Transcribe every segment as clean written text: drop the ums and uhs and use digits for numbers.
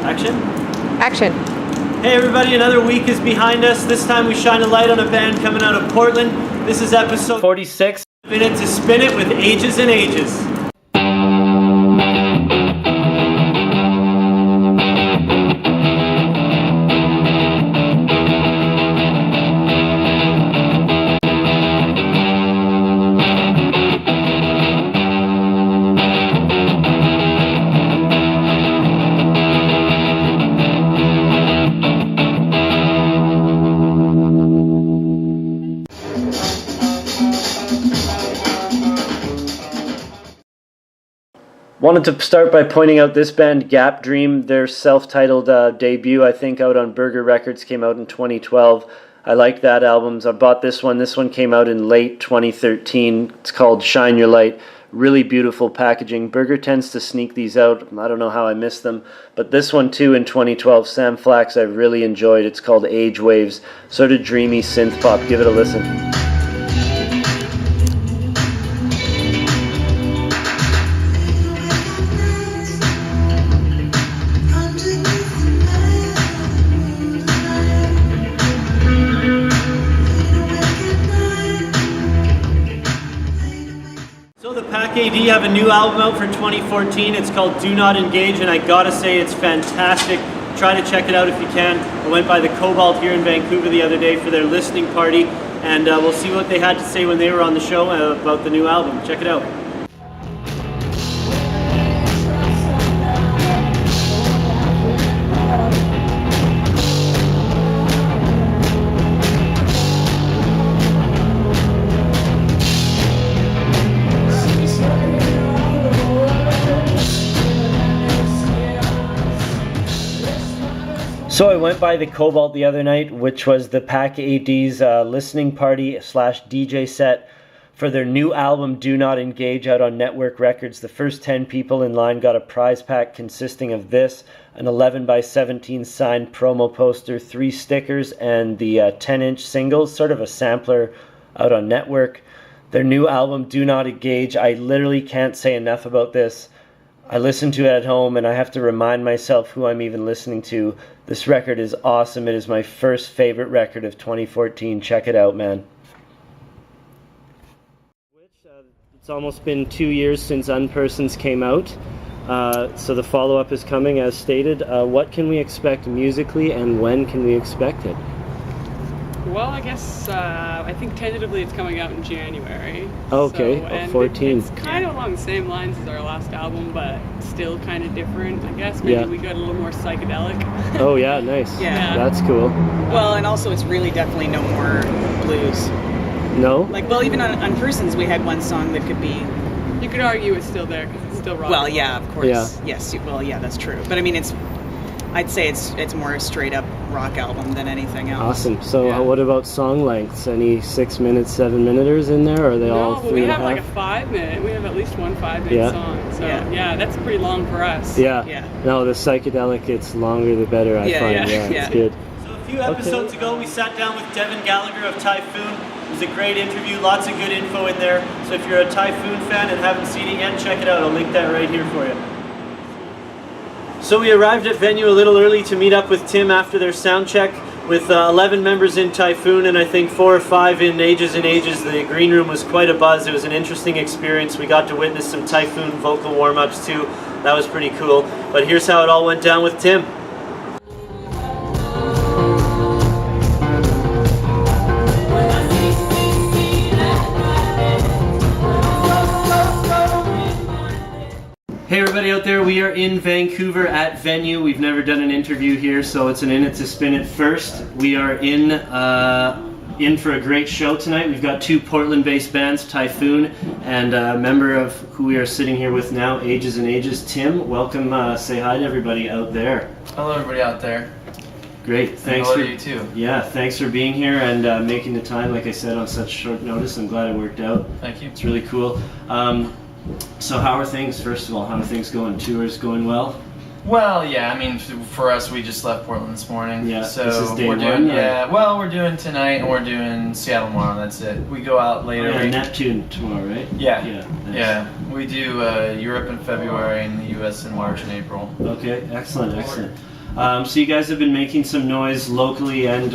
Action? Action. Hey everybody, another week is behind us. This time we shine a light on a band coming out of Portland. This is episode 46. Minute to Spin It with Ages and Ages. Wanted to start by pointing out this band, Gap Dream, their self-titled debut, I think, out on Burger Records, came out in 2012. I like that album. I bought this one. This one came out in late 2013. It's called Shine Your Light. Really beautiful packaging. Burger tends to sneak these out. I don't know how I missed them. But this one, too, in 2012, Sam Flax, I really enjoyed. It's called Age Waves. Sort of dreamy synth pop. Give it a listen. AD have a new album out for 2014. It's called Do Not Engage, and I gotta say it's fantastic. Try to check it out if you can. I went by the Cobalt here in Vancouver the other day for their listening party, and we'll see what they had to say when they were on the show about the new album. Check it out. So I went by the Cobalt the other night, which was the Pack AD's listening party / DJ set for their new album, Do Not Engage, out on Network Records. The first 10 people in line got a prize pack consisting of this, an 11x17 signed promo poster, 3 stickers, and the 10-inch singles, sort of a sampler out on Network. Their new album, Do Not Engage, I literally can't say enough about this. I listen to it at home and I have to remind myself who I'm even listening to. This record is awesome. It is my first favorite record of 2014. Check it out, man. It's almost been 2 years since Unpersons came out. So the follow-up is coming as stated. What can we expect musically and when can we expect it? Well, I guess I think tentatively it's coming out in January. Okay, so, 14th. It's kind of along the same lines as our last album, but still kind of different, I guess. Maybe we got a little more psychedelic. Oh yeah, nice. Yeah. That's cool. Well, and also it's really definitely no more blues. No? Like, well, even on Persons we had one song that could be... You could argue it's still there because it's still rock. Well, yeah, of course. Yeah. Yes, well, yeah, that's true. But I mean, I'd say it's more a straight up rock album than anything else. Awesome. So what about song lengths? Any 6 minute, 7 minuters in there? Or are they all 3.5? No, we have like a 5 minute. We have at least one 5 minute song. So yeah, that's pretty long for us. Yeah. No, the psychedelic, it's longer the better, I find. Yeah, it's good. So a few episodes ago, we sat down with Devin Gallagher of Typhoon. It was a great interview, lots of good info in there. So if you're a Typhoon fan and haven't seen it yet, check it out. I'll link that right here for you. So we arrived at venue a little early to meet up with Tim after their sound check with 11 members in Typhoon and I think 4 or 5 in Ages and Ages. The green room was quite a buzz. It was an interesting experience. We got to witness some Typhoon vocal warm-ups too. That was pretty cool. But here's how it all went down with Tim. Hey everybody out there, we are in Vancouver at Venue. We've never done an interview here, so it's an In It to Spin It first. We are in for a great show tonight. We've got 2 Portland-based bands, Typhoon, and a member of who we are sitting here with now, Ages and Ages. Tim, welcome, say hi to everybody out there. Hello everybody out there. Great, thanks hello to you too. Yeah, thanks for being here and making the time, like I said, on such short notice. I'm glad it worked out. Thank you. It's really cool. So how are things, first of all? How are things going? Tours going well? Well, yeah, I mean, for us, we just left Portland this morning. Yeah, so this is day we're one, doing, well, we're doing tonight and we're doing Seattle tomorrow, that's it. We go out later. Oh, yeah, Neptune tomorrow, right? Yeah. Yeah, nice. Yeah. We do Europe in February and the US in March and April. Okay, excellent, excellent. So you guys have been making some noise locally and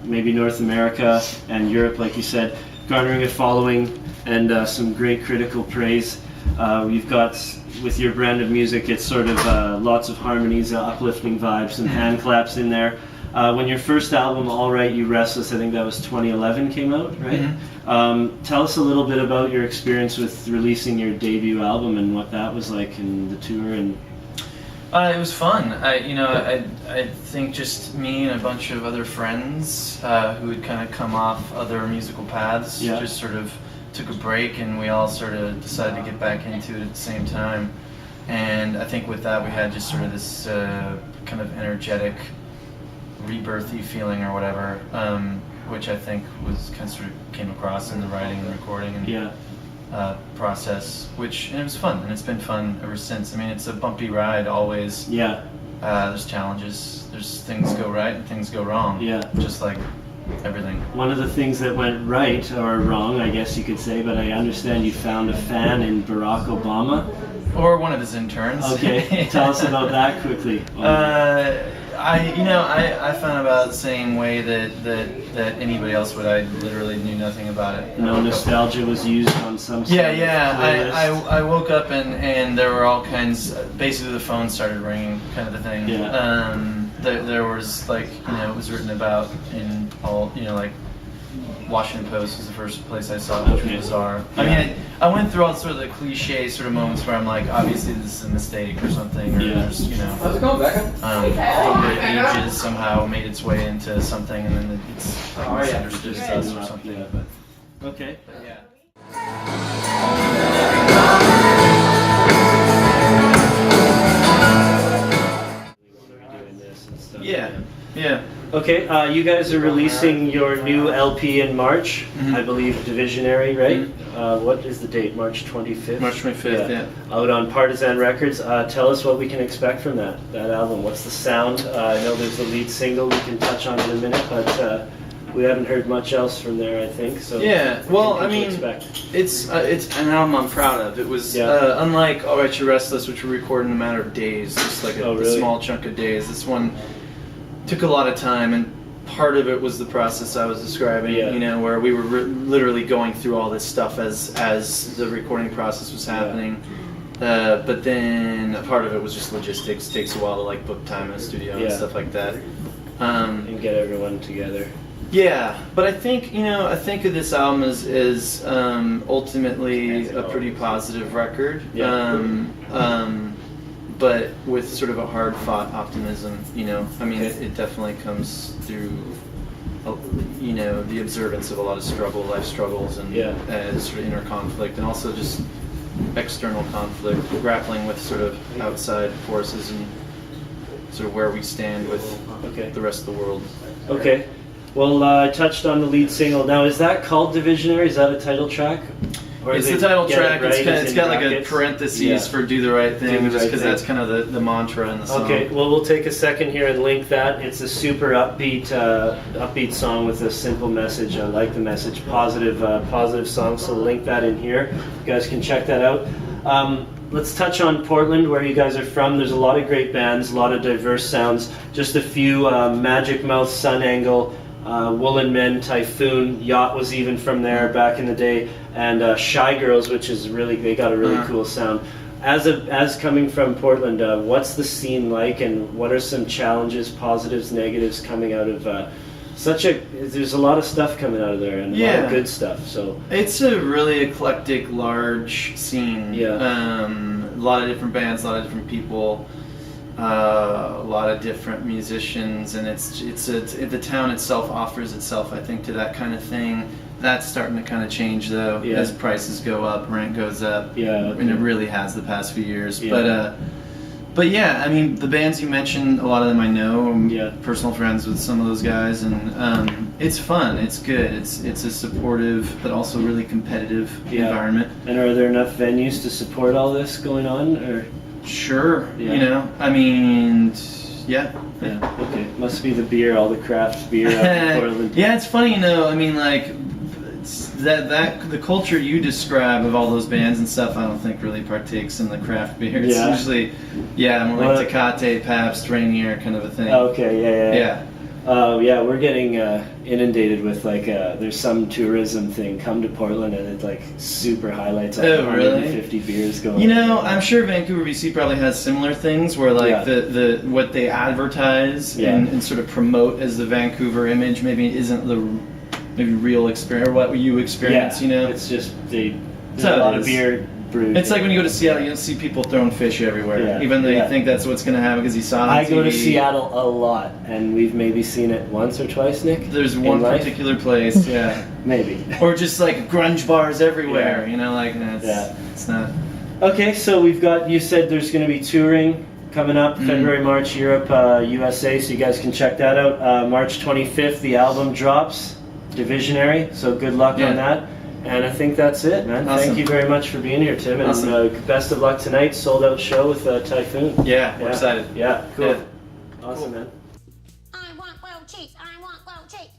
maybe North America and Europe, like you said, garnering a following and some great critical praise. You've got, with your brand of music, it's sort of lots of harmonies, uplifting vibes, and hand claps in there. When your first album, All Right, You Restless, I think that was 2011, came out, right? Mm-hmm. Tell us a little bit about your experience with releasing your debut album and what that was like in the tour. And it was fun. I think just me and a bunch of other friends who had kind of come off other musical paths just sort of took a break, and we all sort of decided to get back into it at the same time. And I think with that we had just sort of this kind of energetic, rebirthy feeling or whatever, which I think was kind of sort of came across in the writing and recording and process, and it was fun, and it's been fun ever since. I mean, it's a bumpy ride always. There's challenges, there's things go right and things go wrong, just like everything. One of the things that went right, or wrong I guess you could say, but I understand you found a fan in Barack Obama. Or one of his interns. Okay, tell us about that quickly. I found about the same way that anybody else would. I literally knew nothing about it. No nostalgia was used on some sort of playlist. I woke up and there were all kinds. Basically, the phone started ringing, kind of the thing. There was it was written about in all like Washington Post was the first place I saw it, which was bizarre. I mean, I went through all sort of the cliche sort of moments where I'm like, obviously this is a mistake or something, or there's, How's it going, Becca? the ages somehow made its way into something, and then it's like misunderstood us or something. But okay. But yeah. Yeah. Okay, you guys are releasing your new LP in March, I believe, Divisionary, right? What is the date? March 25th? March 25th, yeah. Out on Partisan Records. Tell us what we can expect from that album. What's the sound? I know there's the lead single we can touch on in a minute, but we haven't heard much else from there, I think. So yeah, well, I mean, it's an album I'm proud of. It was unlike All Right, You're Restless, which we recorded in a matter of days, just like a small chunk of days. This one took a lot of time, and part of it was the process I was describing, where we were literally going through all this stuff as the recording process was happening. But then a part of it was just logistics. It takes a while to book time in the studio and stuff like that. And get everyone together. Yeah, but I think of this album as ultimately a pretty positive record. But with sort of a hard-fought optimism, I mean, it definitely comes through, the observance of a lot of life struggles, and sort of inner conflict, and also just external conflict, grappling with sort of outside forces and sort of where we stand with the rest of the world. Okay. Well, I touched on the lead single. Now, is that called Divisionary? Is that a title track? Or it's the title track. Right? It's got like a parentheses for "Do the Right Thing," just because that's kind of the mantra in the song. Okay, well, we'll take a second here and link that. It's a super upbeat song with a simple message. I like the message. Positive song. So link that in here. You guys can check that out. Let's touch on Portland, where you guys are from. There's a lot of great bands, a lot of diverse sounds. Just a few: Magic Mouth, Sun Angle, Woolen Men, Typhoon, Yacht was even from there back in the day, and Shy Girls, which is they got a really cool sound. As coming from Portland, what's the scene like, and what are some challenges, positives, negatives coming out of there's a lot of stuff coming out of there, and a lot of good stuff. So it's a really eclectic, large scene. A lot of different bands, a lot of different people. A lot of different musicians, and the town itself offers itself, I think, to that kind of thing. That's starting to kind of change though, as prices go up, rent goes up, and it really has the past few years. But yeah, I mean, the bands you mentioned, a lot of them I know. I'm personal friends with some of those guys, and it's fun. It's good. It's a supportive but also really competitive environment. And are there enough venues to support all this going on, or? Sure, I mean, okay. Must be the beer, all the craft beer out in Portland. Yeah, it's funny, I mean, that the culture you describe of all those bands and stuff, I don't think really partakes in the craft beer. It's usually, more like Tecate, Pabst, Rainier kind of a thing. Okay, yeah. We're getting inundated with like there's some tourism thing. Come to Portland and it like super highlights like 150 beers going. You know, I'm sure Vancouver, BC probably has similar things where like the what they advertise and sort of promote as the Vancouver image maybe isn't the real experience or what you experience. You know, it's just there's a lot of beer. It's like when you go to Seattle, you don't see people throwing fish everywhere, even though you think that's what's going to happen because you saw it on TV. I go to Seattle a lot, and we've maybe seen it once or twice, Nick. There's one particular place, maybe. Or just like grunge bars everywhere, you know, like it's not. Okay, so we've got. You said there's going to be touring coming up February, March, Europe, USA, so you guys can check that out. March 25th, the album drops, Divisionary. So good luck on that. And I think that's it, man. Awesome. Thank you very much for being here, Tim. And best of luck tonight. Sold out show with Typhoon. Yeah, we're excited. Yeah, cool. Awesome, man. I want grilled cheese. I want grilled cheese.